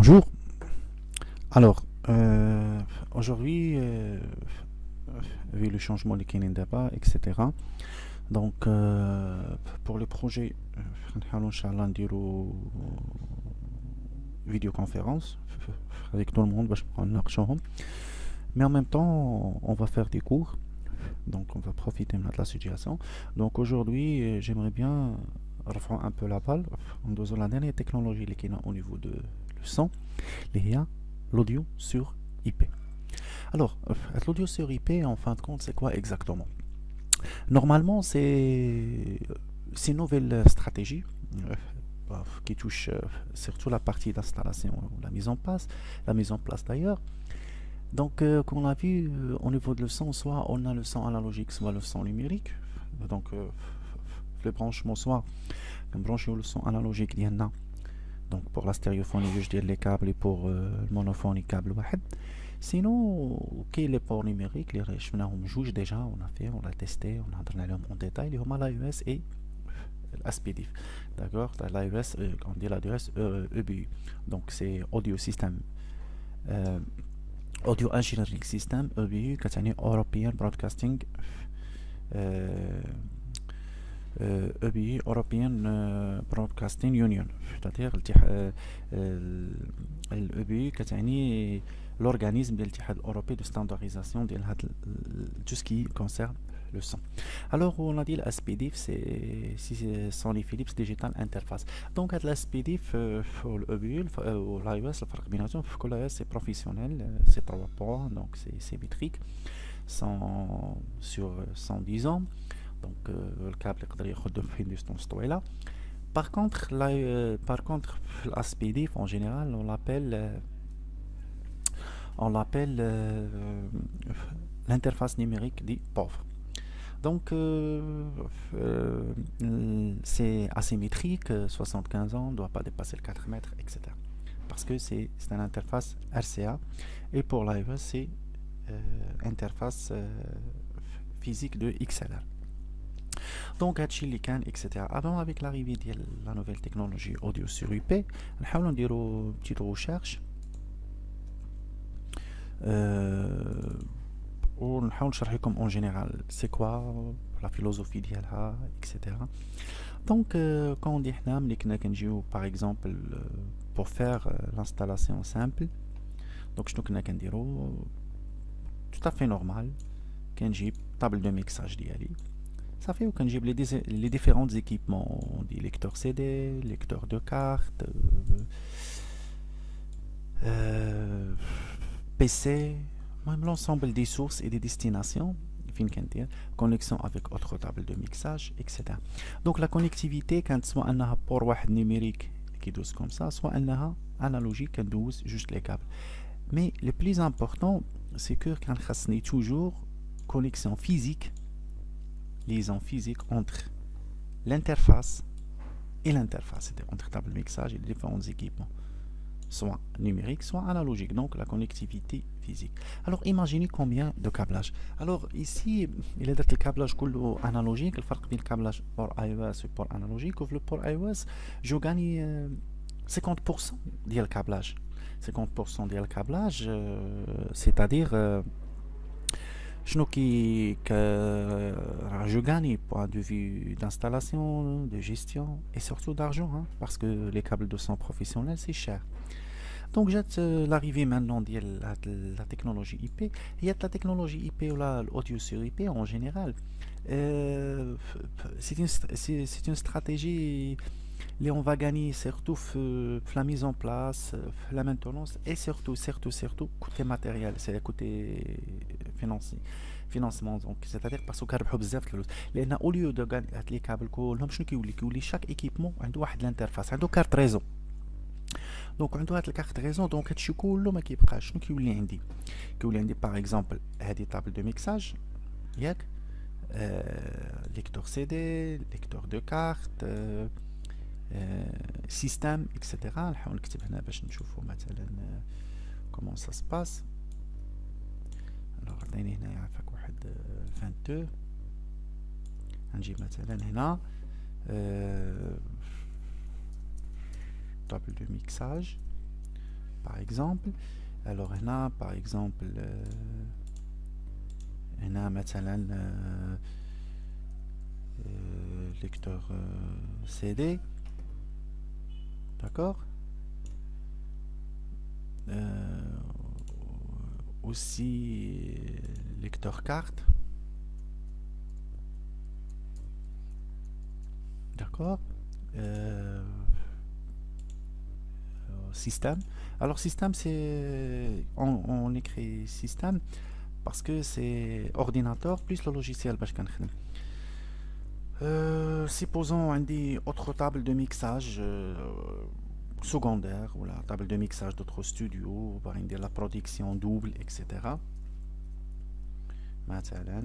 Bonjour. Alors, aujourd'hui, vu le changement de Kinin Daba, etc. Donc, pour le projet, Inch'Allah, نديرو vidéoconférence avec tout le monde, mais en même temps, on va faire des cours. Donc, on va profiter de la situation. Donc, aujourd'hui, j'aimerais bien reprendre un peu la balle en dosant la dernière technologie qui est au niveau de le son, l'audio sur IP. Alors, l'audio sur IP, en fin de compte, c'est quoi exactement? Normalement, c'est une nouvelle stratégie qui touche surtout la partie d'installation, la mise en place d'ailleurs. Donc, comme on a vu, au niveau de le son, soit on a le son analogique, soit le son numérique. Donc, le branchement, soit on branche le son analogique, il y en a. Donc, pour la stéréophonie, je dis les câbles, et pour le monophonie, câble واحد. Sinon, les ports numériques, les on juge déjà, on a testé, on a donné en détail, les l'AES et l'ASPDIF. D'accord? L'AES, on dit l'AES EBU. Donc, c'est Audio System, Audio Engineering System, EBU, qui est European Broadcasting, EBU, European Broadcasting Union. C'est-à-dire, l'EBU, qui est l'organisme de l'Ittihad européen de standardisation de tout ce qui concerne le son. Alors, on a dit l'ASPDIF, c'est Sony Philips Digital Interface. Donc, l'ASPDIF, l'EBU, ou l'IOS, le فرق بيناتهم في كل c'est professionnel, c'est 3 points, donc c'est métrique, sur 110 ans. Donc, le câble يقدر ياخد في distance طويلة. Par contre, l'ASPDIF, en général, on l'appelle l'interface numérique dit pauvre. Donc, c'est asymétrique, 75 ans, ne doit pas dépasser le 4 mètres, etc. Parce que c'est une interface RCA, et pour l'IVS, c'est interface physique de XLR. Donc, etc. Avant, avec l'arrivée de la nouvelle technologie audio sur IP, on va faire une petite recherche. ونحاول نشرح لكم en général c'est quoi la philosophie ديالها etc. Donc quand on dit حنا ملي كنا كنجيو par exemple pour faire l'installation simple, donc شنو كنا كنديرو tout à fait normal, كنجيب table de mixage ديالي صافي وكنجيب les différents équipements, on dit lecteur CD, lecteur de carte, PC, même l'ensemble des sources et des destinations, connexion avec autre table de mixage, etc. Donc la connectivité, quand soit un port numérique qui douce comme ça, soit un analogique qui douce juste les câbles. Mais le plus important, c'est que quand on a toujours connexion physique, liaison physique entre l'interface et l'interface, c'est-à-dire entre table de mixage et les différents équipements, soit numérique, soit analogique, donc la connectivité physique. Alors imaginez combien de câblages. Alors ici, il est le câblage analogique, le فرق بين le câblage port iOS et port analogique, ou le port iOS, je gagne 50% du câblage. 50% du câblage, c'est-à-dire شنو je gagne point de vue d'installation, de gestion et surtout d'argent, hein, parce que les câbles de son professionnels c'est cher. Donc j'ai l'arrivée maintenant de la technologie IP. Il y a la technologie IP ou l'audio sur IP en général. C'est une stratégie où on va gagner surtout la mise en place, la maintenance et surtout côté matériel, c'est côté financement. Donc c'est-à-dire parce que كربحوا بزاف الفلوس لان au lieu de gagner les câbles كلهم شنو كيولي chaque équipement عنده واحد l'interface عنده كارت ريزو. دونك عنده هاد الكارت ريزون دونك هادشي كله ما كيبقاش. شنو كيولي عندي باغ اكزومبل هادي طابل دو ميكساج ياك ليكتور سي دي ليكتور دو كارت سيستم اكسيتيرا. نحاول نكتب هنا باش نشوفوا مثلا كومون سا سباس. الوغ عطيني هنايا عافاك واحد 22. نجيب مثلا هنا table de mixage. par exemple. Alors هنا par exemple هنا مثلا lecteur CD, d'accord. Aussi lecteur carte, d'accord. Système. Alors système, c'est on écrit système parce que c'est ordinateur plus le logiciel باش كنخدم. Supposons une autre table de mixage secondaire ou la table de mixage d'autres studios, par exemple la production double, etc. مثلا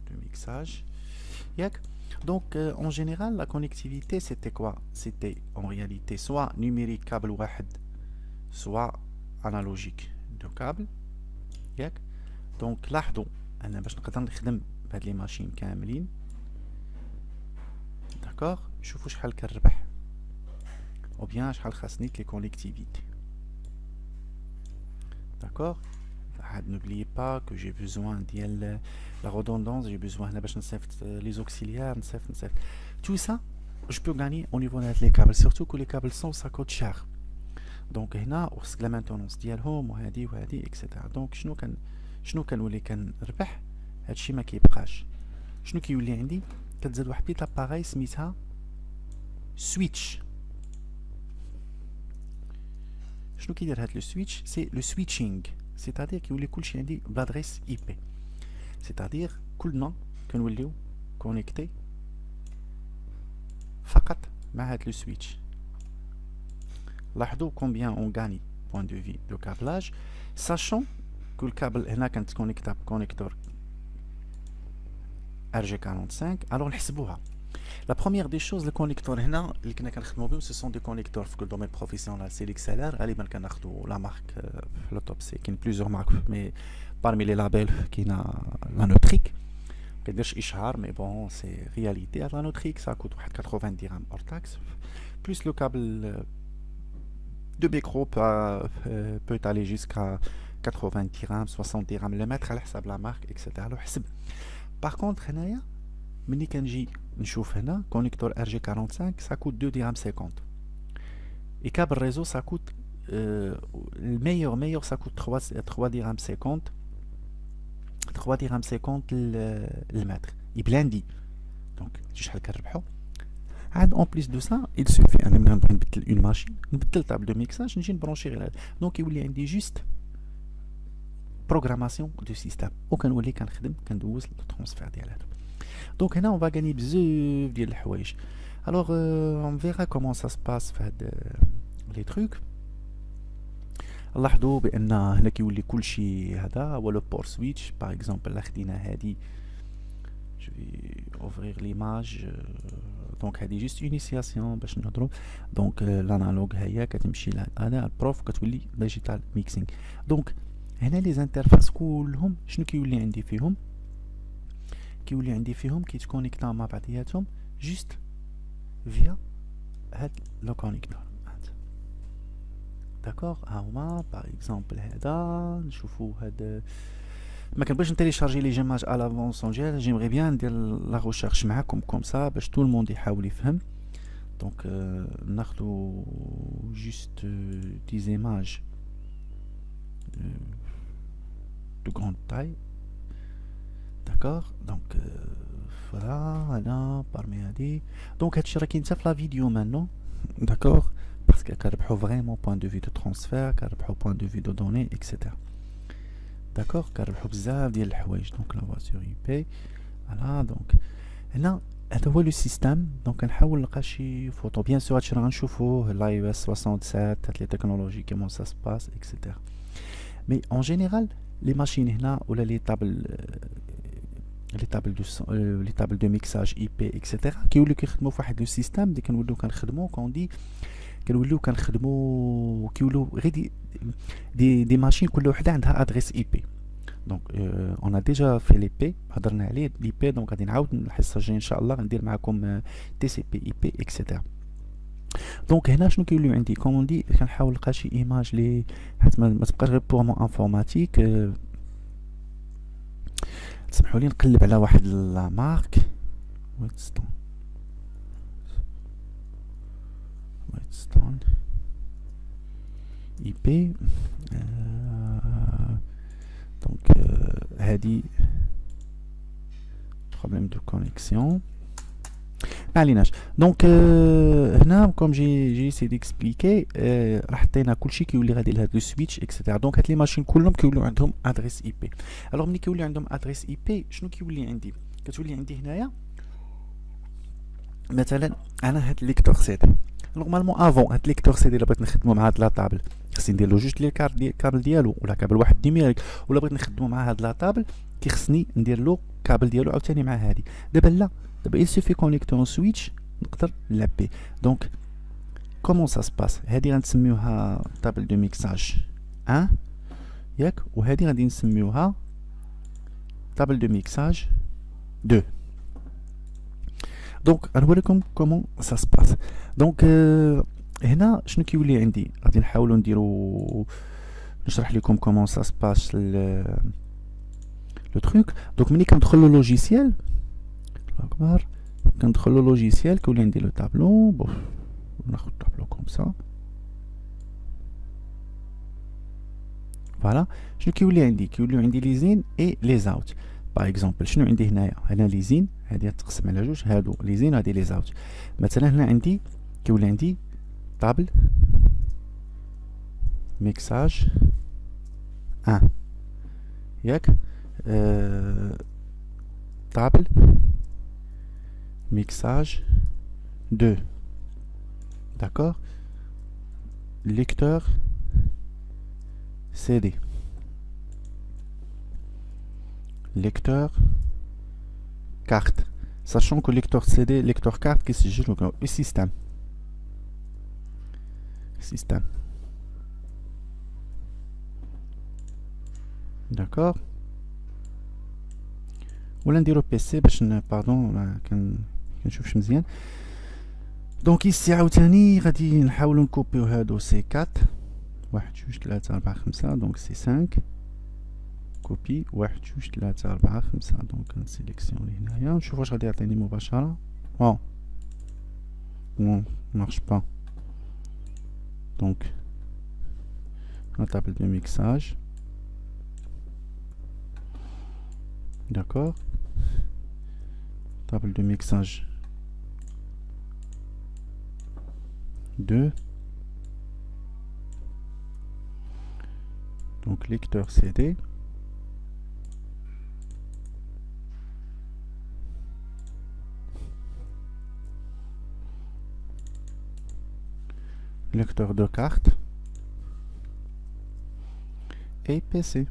de mixage. Donc en général la connectivité c'était quoi? C'était en réalité soit numérique câble واحد, soit analogique de câble. Donc لاحظوا أنا باش نقدر نخدم بهاد لي ماشين كاملين, d'accord. شوفوا شحال كنربح ou bien شحال خاصني لي connectivité, d'accord. N'oubliez pas que j'ai besoin de la redondance, j'ai besoin de les auxiliaires, tout ça je peux gagner au niveau des câbles, surtout que les câbles sont ça coûte cher. Donc هنا وخصك la maintenance ديالهم وهادي وهادي etc. donc شنو كنولي كنربح هادشي ما كيبقاش. شنو كيولي عندي؟ كتزاد واحد بيت لاباغاي سميتها سويتش. شنو كيدير هاد لو سويتش؟ سي لو سويتشينغ, c'est-à-dire كيولي كلشي عندي بلادريس اي بي, c'est-à-dire كلنا كنوليو كونيكتي فقط مع هاد لو سويتش. لاحظوا combien on gagne point de vue de câblage, sachant que le câble هنا كانت كونيكتا بكونيكتور RG45. alors نحسبوها. La première des choses, le connecteur هنا اللي كنا كنخدمو بهم, ce sont des connecteurs في le domaine professionnel, c'est l'XLR. غالبا كناخدو la marque le top, c'est كاين plusieurs marques, mais parmi les labels كاين la Notric. ما كنديرش اشهار, mais bon c'est réalité. la Notric ça coûte واحد 80 dirhams hors taxe, plus le câble de micro peut aller jusqu'à 80 dirhams 60 dirhams le mètre على حساب la marque etc. alors حسب. par contre هنايا ملي كنجي نشوف هنا connecteur RG45 ça coûte 2 dirhams 50, et câble réseau ça coûte le meilleur ça coûte 3 dirhams 50 le mètre يبلاندي. donc شحال كنربحو عاد en plus de ça il suffit انا نبغي نبدل une machine, نبدل table de mixage, نجي نبرونشي غير هذا, donc يولي عندي juste programmation du système وكنولي كنخدم كندوز الترانسفير ديال هذا. Donc هنا on va gagner بزاف ديال الحوايج. alors on verra comment ça se passe في هاد les trucs. لاحظوا بان هنا كيولي كلشي هذا هو لو بور سويتش. باغ اكزومبل لا خدينا هادي, je vais ouvrir l'image. donc هادي جوست انيسياسيون باش نهضروا. donc l'analogue هي كتمشي لهذا البروف كتولي ديجيتال ميكسينغ. donc هنا لي زانترفاس كلهم شنو كيولي عندي فيهم؟ كيولي عندي فيهم كيتكونيكتا مع بعضياتهم جوست فيا هاد لو كونيكتور. داكوغ ها هما باغ اكزومبل هذا نشوفو هاد ما كنبغيش نتيليشارجي لي جيماج ا لافونسون ديال جيمغي بيان ندير لا ريشيرش معاكم كوم سا باش تو الموند يحاول يفهم. دونك ناخدو جوست دي زيماج de grande taille, d'accord. donc voilà là parmi هادي. donc هادشي راه كاين حتى في لا فيديو maintenant, d'accord, parce que كنربحو vraiment point de vue de transfert, كنربحو point de vue de données etc. d'accord, كنربحو بزاف ديال الحوايج. donc la voiture IP voilà. donc هنا هذا هو لو سيستيم. دونك كنحاول نلقى شي فوتو. بيان سور هادشي راه غنشوفوه لا iOS 67 هاد لي تكنولوجي كيمون سا سباس etc. mais en général les machines هنا ولا لي tables de mixage IP etc. كيوليو كيخدموا في واحد لو سيستيم اللي كنوليو كنخدموا كوندي كنوليو كنخدموا كيوليو غير دي ماشين كل وحده عندها ادريس اي بي. دونك اون ا ديجا في لي بي هضرنا عليه لي بي. دونك غادي نعاود الحصه الجايه ان شاء الله غندير معكم تي سي بي اي بي اكسيتيرا. دونك هنا شنو كيوليو عندي كومون دي كنحاول نلقى شي ايماج لي حيت ما تبقاش غير بورمون انفورماتيك. تسمحوا لي نقلب على واحد لا مارك ويتستون اي بي. دونك هادي بروبليم دو كونيكسيون ما عليناش. دونك هنا كوم جي سي ديكسبليكي راح حطينا كلشي كيولي غادي لهاد لو سويتش اكسيتيرا. دونك هاد لي ماشين كلهم كيوليو عندهم ادريس اي بي. الوغ ملي كيولي عندهم ادريس اي بي شنو كيولي عندي؟ كتولي عندي هنايا مثلا انا هاد ليكتور سي دي نورمالمون افون هاد ليكتور سي دي الا بغيت نخدمو مع هاد لا طابل خصني ندير له جوج لي كابل ديالو ولا كابل واحد نيميريك، ولا بغيت نخدمو مع هاد لا طابل كيخصني ندير له كابل ديالو عاوتاني مع هادي. دابا لا، دابا il suffit كونيكتور سويتش نقدر نلبي. دونك كومون سا سباس؟ هادي غنسميوها طابل دو ميكساج 1 ياك، وهادي غادي نسميوها طابل دو ميكساج 2. دونك غنوريكم كومون سا سباس. دونك هنا شنو كيولي عندي؟ غادي نحاولوا نديرو نشرح لكم كومون سا سباس لو تروك. دونك ملي كندخل لو لوجيسيال اكبر كندخل لو لوجيسيال كيولي عندي لو طابلو. بوف ناخذ طابلو كوم سا فوالا. شنو كيولي عندي؟ كيوليو عندي لي زين اي لي زاوت. باغ اكزومبل شنو عندي هنايا؟ هنا لي زين هادي تقسم على جوج، هادو لي زين وهادي لي زاوت. مثلا هنا عندي كيولي عندي طابل ميكساج 1 ياك، طابل mixage 2. D'accord? Lecteur CD. Lecteur carte. Sachant que lecteur CD, lecteur carte, qu'est-ce que c'est le système. Système. D'accord? ولا نديرو بيسي باش باردون كنشوفش مزيان. دونك ici عاوتاني غادي نحاولو نكوبيو هادو سي 4 1 2 3 4 5. دونك سي 5 كوبي 1 2 3 4 5. دونك نسيليكسيوني هنايا نشوف واش غادي يعطيني مباشرة. non marche pas. Donc la table de mixage. D'accord, table de mixage 2. Donc lecteur CD. Lecteur de carte et PC.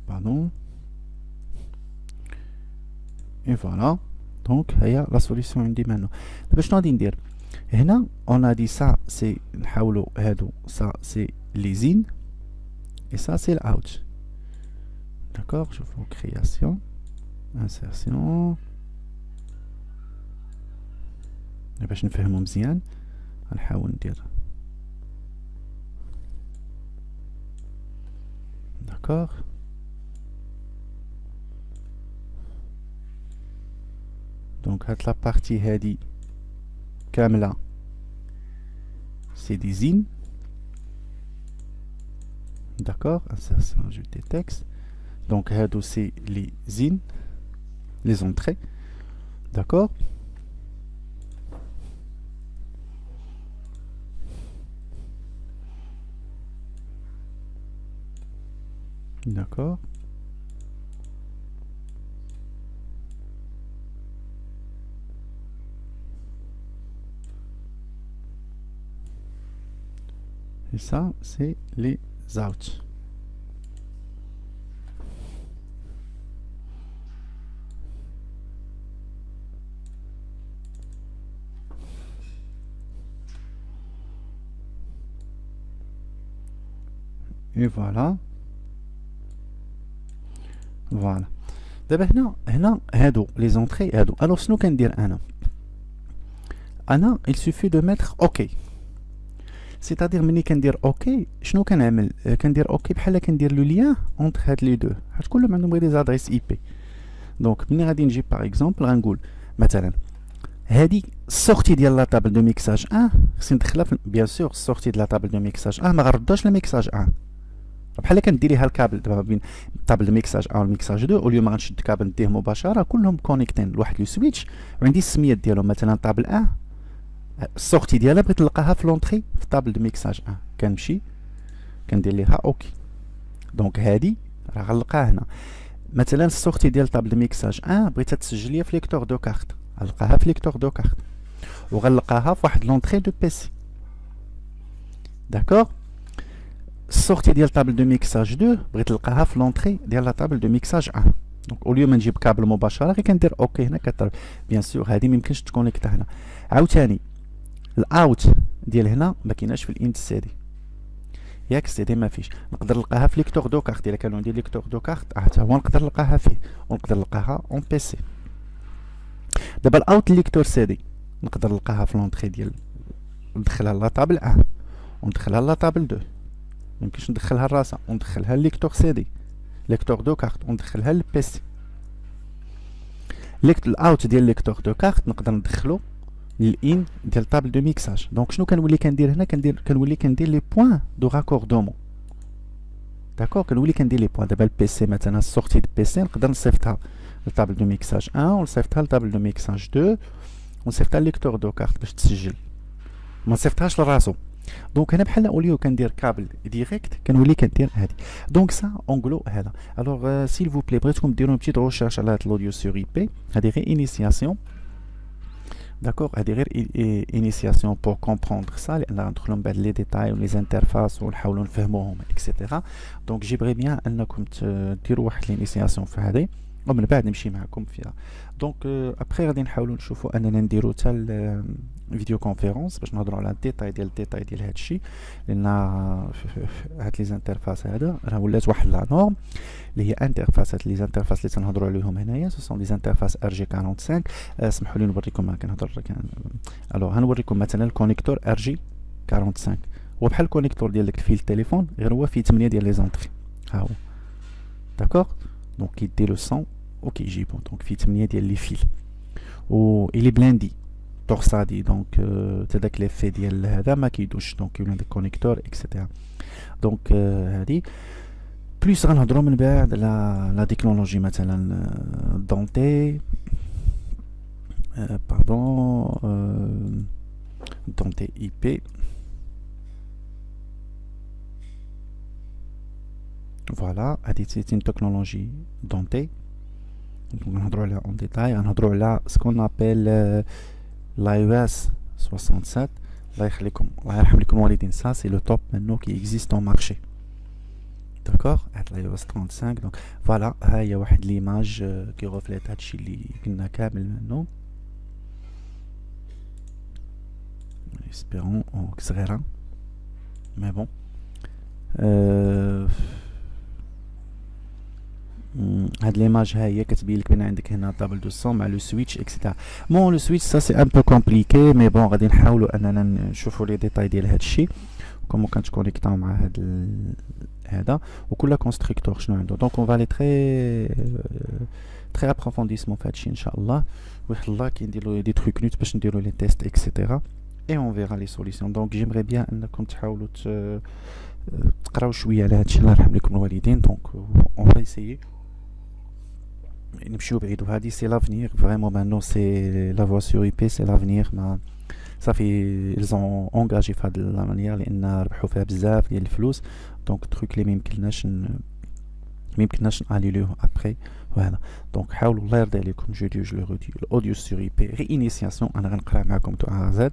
Pardon. Et voilà. Donc هي la solution عندي maintenant. دابا شنو غادي ندير هنا؟ on a dit ça c'est نحاولوا هادو ça c'est les in et ça c'est l'out. D'accord, شوفوا création insertion باش نفهمو مزيان. غنحاول ندير d'accord. Donc هاد la partie هادي كاملة c'est des in. D'accord, insertion ajouter texte. Donc هادو c'est les in, les entrées. D'accord. D'accord. Et ça, c'est les outs. Et voilà. Voilà. دابا هنا هادو لي زونطري هادو. الوغ شنو كندير انا؟ انا il suffit de mettre OK. C'est-à-dire ملي كندير OK شنو كنعمل؟ كندير OK بحال كندير لو لien entre هاد لي دو، حيت كلهم عندهم غير دي زادريس اي بي. دونك ملي غادي نجي باغ اكزومبل غنقول مثلا هادي السورتي ديال لا طابل دو ميكساج 1 خصني ندخلها في بيان سور السورتي ديال لا طابل دو ميكساج 1 ما غرداش لميكساج 1 بحال كنديريها الكابل دابا بين طابل ميكساج 1 والميكساج 2 اوليو ما غنشد الكابل نديه مباشره كلهم كونيكتين لواحد لو سويتش وعندي السميات ديالهم مثلا طابل 1 السورتي ديالها بغيت نلقاها في لونطري في طابل دو ميكساج 1 كنمشي كندير ليها اوكي دونك هادي راه غنلقاها هنا مثلا السورتي ديال طابل دو ميكساج 1 بغيتها تسجل ليا في ليكتور دو كارت غنلقاها في ليكتور دو كارت وغنلقاها في واحد لونطري دو بيسي داكوغ السورتي ديال طابل دو ميكساج 2 بغيت نلقاها في لونطري ديال لا طابل دو ميكساج 1 دونك اوليو ما نجيب كابل مباشره غير كندير اوكي هنا كطلب بيان سور هادي ميمكنش تكونيكتا هنا عاوتاني الاوت ديال هنا ما كايناش في الانت سي دي ياك السي دي ما فيش نقدر نلقاها في ليكتور دو كارت الا كانوا عندي ليكتور دو كارت حتى هو نقدر نلقاها فيه ونقدر نلقاها اون بي سي دابا الاوت ليكتور سي دي نقدر نلقاها في لونطري ديال ندخلها لا طابل 1 وندخلها لا طابل 2 ميمكنش ندخلها لراسها وندخلها ليكتور سي دي ليكتور دو كارت وندخلها للبي سي الاوت ديال ليكتور دو كارت نقدر ندخلو للان ديال طابل دو ميكساج دونك شنو كنولي كندير هنا كنولي كندير لي بوين دو راكوردومون داكوغ كنولي كندير لي بوين دابا البي سي مثلا السورتي دو بي سي نقدر نصيفطها لطابل دو ميكساج 1 ونصيفطها لطابل دو ميكساج 2 ونصيفطها لليكتور دو كارت باش تسجل ما نصيفطهاش لراسو دونك هنا بحال اوليو كندير كابل ديريكت كنولي كندير هادي دونك سا اونغلو هذا الوغ سيل فو بلي بغيتكم ديروا اون بتيت ريشيرش على هاد الاوديو سور اي بي هادي غير انيسياسيون داكوغ هادي غير انيسياسيون بور كومبروندر سا لان غندخلوا من بعد لي ديتاي ولي زانترفاس ونحاولوا نفهموهم اكسيتيرا دونك جيبغي بيان انكم ديروا واحد الانيسياسيون في هذه ومن بعد نمشي معكم فيها دونك ابخي غادي نحاولوا نشوفوا اننا نديروا حتى فيديو كونفيرونس باش نهضروا على الديتاي ديال هذا الشيء لان هاد لي زانترفاس هذا راه ولات واحد لا نورم اللي هي انترفاسات لي زانترفاس اللي تنهضروا عليهم هنايا سو سون لي زانترفاس ار جي 45 اسمحوا لي نوريكم ما كنهضر الوغ غنوريكم مثلا الكونيكتور ار جي 45 هو بحال الكونيكتور ديال داك الفيل التليفون غير هو فيه 8 ديال لي زونطري ها هو داكوغ دونك كيدي لو سون وكيجيبو دونك فيه 8 ديال لي فيل و الي بلاندي تورسادي دونك تا داك ليفي ديال هذا ما كيدوش دونك كاين عندك كونيكتور اكسيتيرا دونك هادي بليس غنهضروا من بعد على لا تكنولوجي مثلا دونتي باردون دونتي اي بي فوالا هادي سيت اون تكنولوجي دونتي غنهضروا عليها اون ديتاي غنهضروا على سكون ابل l'iOS 67 الله يخليكم الله يرحم لكم الوالدين ça c'est le top maintenant qui existe en marché d'accord هاد l'iOS 35 donc voilà ها هي واحد ليماج كي غوفليت هادشي اللي قلنا كامل منه espérons صغيرة mais bon هاد ليماج ها هي كتبين لك بان عندك هنا طابل دو سون مع لو سويتش اكسيتيرا بون لو سويتش سا سي ان بو كومبليكي مي بون غادي نحاولوا اننا نشوفوا لي ديتاي ديال هاد الشيء كومون كنتكونيكطاو مع هاد هذا وكل كونستركتور شنو عنده دونك اون فالي تري ابروفونديسمون في هادشي ان شاء الله ويحل الله كنديروا دي تروك نوت باش نديروا لي تيست اكسيتيرا اي اون فيرا لي سوليسيون دونك جيمري بيان انكم تحاولوا تقراو شويه على هادشي الله يرحم لكم الوالدين دونك اون فا ايسيي نمشيو بعيد وهادي سي لافنير فريمون مانو سي لا فوا سور اي بي سي لافنير ما صافي ils ont engagé في هاد لا مانيير لان ربحوا فيها بزاف ديال الفلوس دونك تروك اللي ميمكنناش ناليلوه ابري فوالا دونك حاولوا الله يرضي عليكم جو لو رودي الاوديو سور اي بي غي انيسياسيون انا غنقرا معكم تو ا زد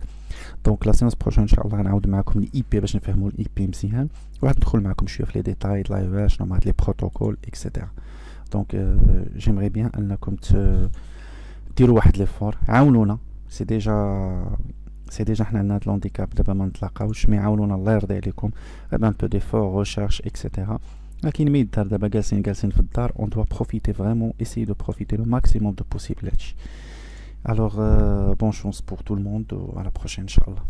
دونك لا سيونس بروشين ان شاء الله غنعاود معكم الاي بي باش نفهموا الاي بي مزيان وغادي ندخل معكم شويه في لي ديتاي لا يو اش شنو هاد لي بروتوكول اكسيتيرا دونك جيمري بيان انكم ديروا واحد ليفور عاونونا سي ديجا حنا عندنا هاد لونديكاب دابا ما نتلاقاوش مي عاونونا الله يرضي عليكم غير ان بو ديفور ريشيرش اكسيتيرا لكن ما يدار دابا جالسين في الدار اون دوا بروفيتي فريمون اسيي دو بروفيتي لو ماكسيموم دو بوسيبل هادشي Alors, bonne chance pour tout le monde. À la prochaine, Inch'Allah.